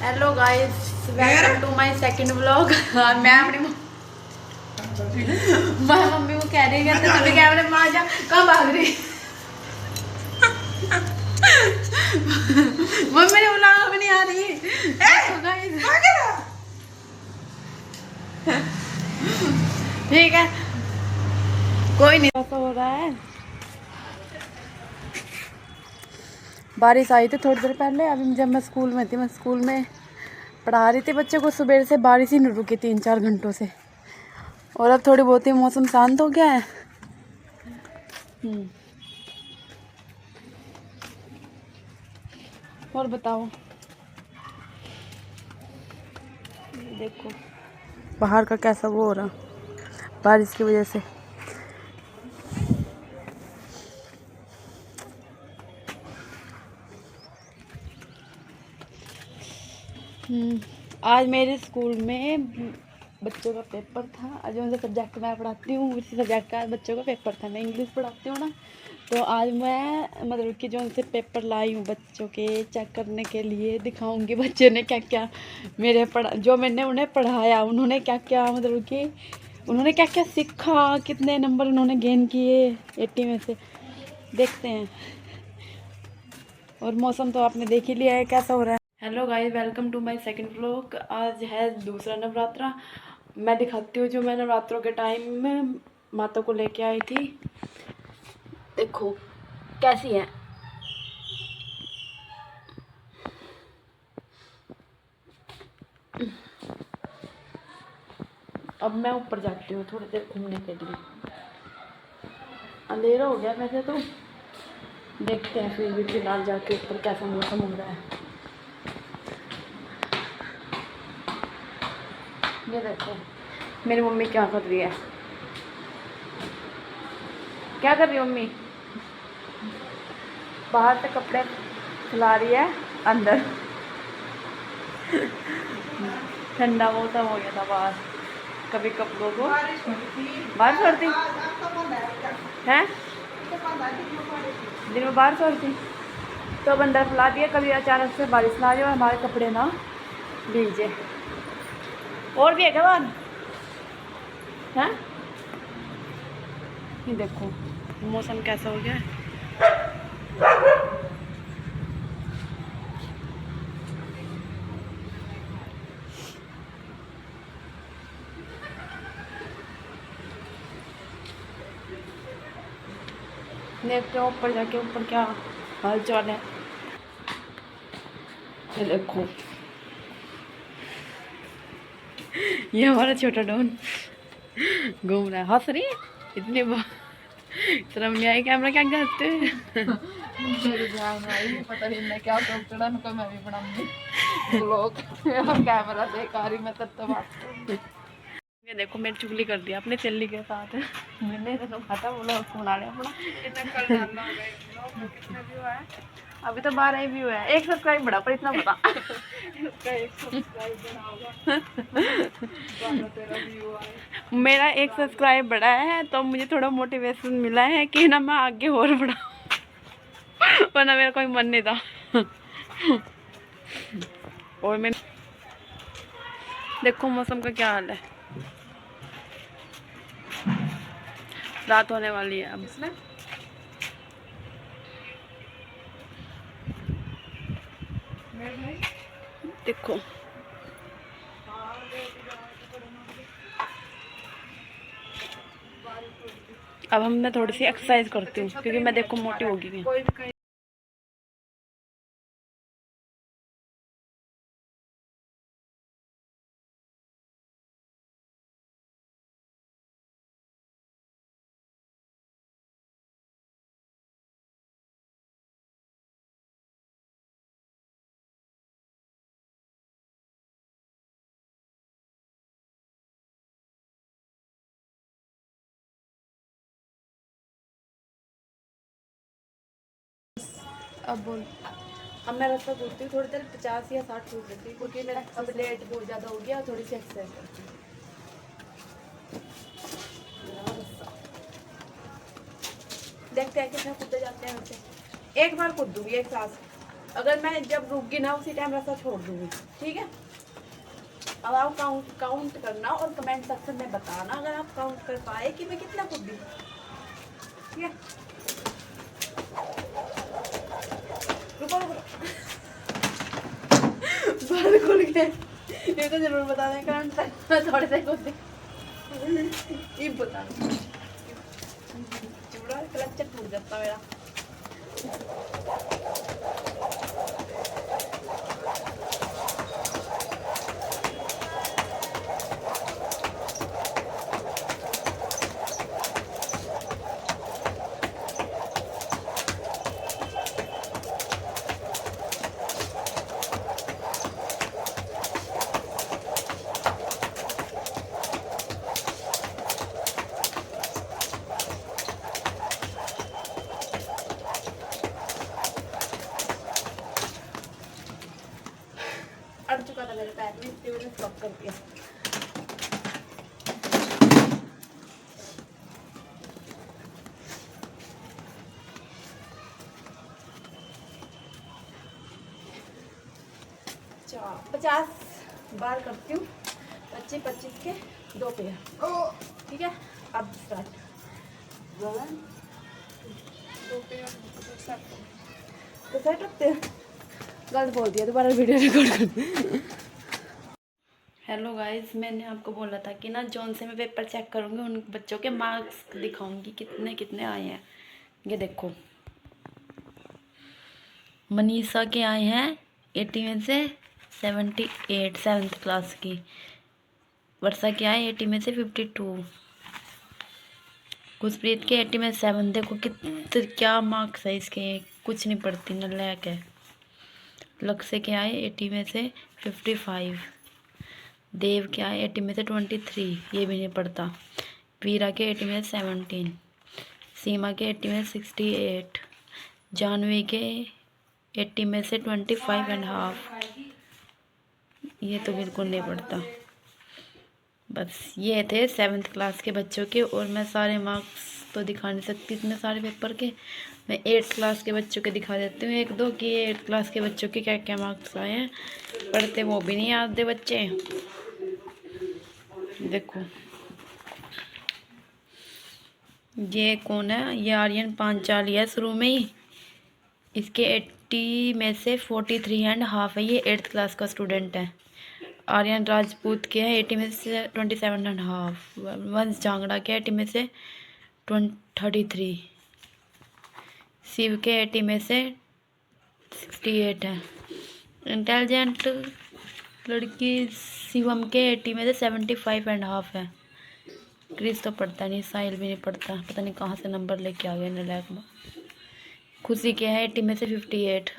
Hello guys, welcome to my second vlog. मैं अपनी mummy को कह रही है कि तू कैमरे में आ जा। कहाँ भाग रही? मम्मी मेरे व्लॉग में नहीं आ रही। ठीक है, कोई नहीं। ऐसा हो रहा है, बारिश आई थी थोड़ी देर पहले। अभी जब मैं स्कूल में थी, मैं स्कूल में पढ़ा रही थी बच्चों को, सुबह से बारिश ही नहीं रुकी 3-4 घंटों से। और अब थोड़ी बहुत ही मौसम शांत हो गया है। और बताओ, देखो बाहर का कैसा वो हो रहा बारिश की वजह से। आज मेरे स्कूल में बच्चों का पेपर था। आज जो सब्जेक्ट मैं पढ़ाती हूँ उसी सब्जेक्ट का बच्चों का पेपर था। मैं इंग्लिश पढ़ाती हूँ ना, तो आज मैं मतलब कि जो उनसे पेपर लाई हूँ बच्चों के चेक करने के लिए, दिखाऊंगी बच्चों ने क्या क्या मेरे जो मैंने उन्हें पढ़ाया, उन्होंने क्या क्या मतलब कि उन्होंने क्या क्या सीखा, कितने नंबर उन्होंने गेन किए 80 में से, देखते हैं। और मौसम तो आपने देख ही लिया है कैसा हो रहा है। Hello guys, welcome to my second vlog. आज है दूसरा नवरात्रा। मैं दिखाती हूँ जो मैं नवरात्रों के टाइम में माता को लेके आई थी। देखो कैसी है। अब मैं ऊपर जाती हूँ थोड़ी देर घूमने के लिए। अंधेरा हो गया वैसे तो, देखते हैं फिर भी फिलहाल जाके ऊपर कैसा मौसम हो रहा है। ये देखो मेरी मम्मी क्या कर रही है। क्या कर रही है मम्मी? बाहर से कपड़े फैला रही है अंदर। ठंडा मौसम हो गया था बाहर, कभी कपड़ों को बाहर छोड़ती हैं, दिन में बाहर छोड़ती तो अब अंदर फैला दिया। कभी अचानक से बारिश ना आ जाए, हमारे कपड़े ना भीगे। और भी है क्या बाहर? हैं, ये देखो मौसम कैसा हो गया है। देखते हो ऊपर जाके ऊपर क्या हाल चाल है। ये देखो ये हमारा छोटा डॉन घूम रहा है, हंस रही है। इतनी शर्म नहीं आई? कैमरा क्या करते मेरी जान आई, पता नहीं मैं क्या शौक चढ़ा उनको, मैं भी बनाऊंगी ब्लॉग। कैमरा बेकारी में तब बात करूंगी। ये देखो मेरी चुगली कर दिया अपने चेल्ली के साथ। मैंने तो कहा था बोला उसको बना लिया अपना। कितने व्यू है? अभी तो 12 ही व्यू है। 1 सब्सक्राइब बढ़ा पर इतना पता। उसका 1 सब्सक्राइब बना होगा, 12-13 व्यू आए। मेरा 1 सब्सक्राइब बढ़ा है तो मुझे थोड़ा मोटिवेशन मिला है कि ना मैं आगे और बढ़ाऊं, वरना मेरा कोई मन नहीं था। और मैं देखो मौसम का क्या हाल है, रात होने वाली है अब। देखो अब हम मैं थोड़ी सी एक्सरसाइज करती हूँ क्योंकि मैं देखो मोटी हो गई हूँ। अब बोल। अब मैं रास्ता पूछती हूँ थोड़ी देर, 50 या 60 पूछ लेती हूँ क्योंकि मेरा अब लेट बहुत ज़्यादा हो गया। थोड़ी सी एक्सरसाइज करती हूँ। देखते हैं कितने कूदे जाते हैं वैसे। एक बार कूद दूँगी एक सांस। अगर मैं जब रुक गई ना उसी टाइम रास्ता छोड़ दूँगी, ठीक है। अब आप काउंट करना और कमेंट सेक्शन में बताना अगर आप काउंट कर पाए कि मैं कितना कूदी, ठीक है। रुको रुको बाल खुल गए, ये तो जरूर बता दें करंट मैं थोड़े से कूदी, ये बता चूड़ा क्लच टूट जाता मेरा। अड़ चुका था मेरे पैर में, इसलिए मैंने स्टॉप कर दिया। अच्छा 50 बार करती हूँ, 25-25 के 2 पेयर, ठीक है। अब स्टार्ट 1 2 पेयर तो सेट रखते हैं। गलत बोल दिया, दोबारा वीडियो रिकॉर्ड कर। हेलो गाइस, मैंने आपको बोला था कि ना जौन से मैं पेपर चेक करूँगी उन बच्चों के मार्क्स दिखाऊंगी कितने कितने आए हैं। ये देखो, मनीषा के आए हैं 80 में से 78, 7th क्लास की। वर्षा के आए 80 में से 52। खुशप्रीत के 80 में 7। देखो कितने क्या मार्क्स है इसके, कुछ नहीं पढ़ती, नालायक है। लक्ष्य के आए 80 में से 55। देव के आए 80 में से 23, ये भी नहीं पढ़ता। वीरा के 80 में से 17। सीमा के 80 में से 68। जानवी के 80 में से 25.5। ये तो बिल्कुल नहीं पढ़ता। बस ये थे 7th क्लास के बच्चों के, और मैं सारे मार्क्स तो दिखा नहीं सकती इतने सारे पेपर के। मैं 8th क्लास के बच्चों के दिखा देती हूँ 1-2 कि 8th क्लास के बच्चों के क्या क्या मार्क्स आए हैं। पढ़ते वो भी नहीं आते बच्चे। देखो ये कौन है, ये आर्यन पांचाली है शुरू में ही। इसके 80 में से 43.5 है, ये 8th क्लास का स्टूडेंट है। आर्यन राजपूत के है 80 में से 27.5। वंश झांगड़ा के 80 में से 33। शिव के 80 में से 68 है। इंटेलिजेंट लड़की शिवम के 80 में से 75.5 है। क्रिस तो पढ़ता नहीं, साहिल भी नहीं पढ़ता, पता नहीं कहाँ से नंबर लेके आ गए नालायक में। खुशी के है 80 में से 58।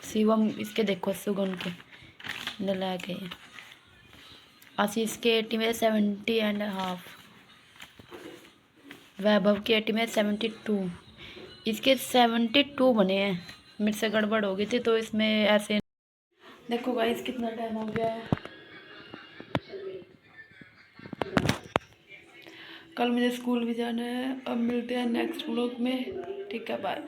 शिवम इसके देखो सुगन के नालायक है। आशीष के 80 में 70.5। वैभव के 80 में 72। इसके 72 बने हैं, मेरे से गड़बड़ हो गई थी तो इसमें ऐसे। देखो गाइस कितना टाइम हो गया है। कल मुझे स्कूल भी जाना है। अब मिलते हैं नेक्स्ट व्लॉग में, ठीक है, बाय।